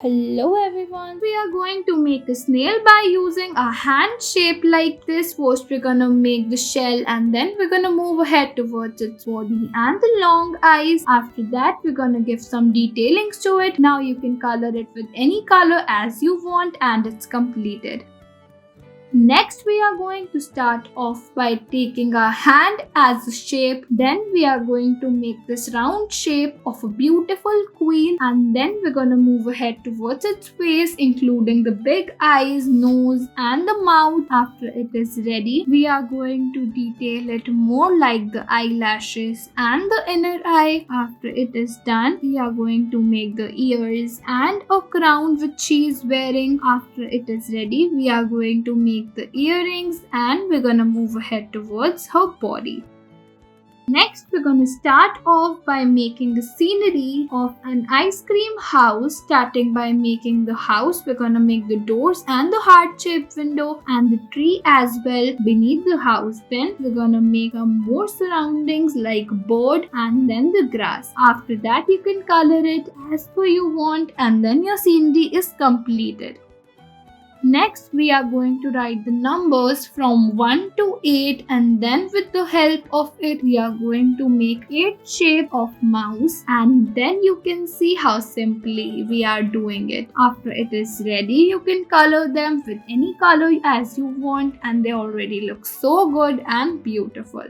Hello everyone, we are going to make a snail by using a hand shape like this. First we're gonna make the shell and then we're gonna move ahead towards its body and the long eyes. After that we're gonna give some detailings to it. Now you can color it with any color as you want and it's completed. Next, we are going to start off by taking our hand as a shape. Then we are going to make this round shape of a beautiful queen, and then we're going to move ahead towards its face, including the big eyes, nose and the mouth. After it is ready, we are going to detail it more like the eyelashes and the inner eye. After it is done, we are going to make the ears and a crown which she is wearing. After it is ready, we are going to make the earrings and we're gonna move ahead towards her body. Next, we're gonna start off by making the scenery of an ice cream house. Starting by making the house, we're gonna make the doors and the heart-shaped window and the tree as well beneath the house. Then we're gonna make more surroundings like bird and then the grass. After that, you can color it as per you want and then your scenery is completed. Next, we are going to write the numbers from 1 to 8 and then with the help of it, we are going to make 8 shape of mouse and then you can see how simply we are doing it. After it is ready, you can color them with any color as you want and they already look so good and beautiful.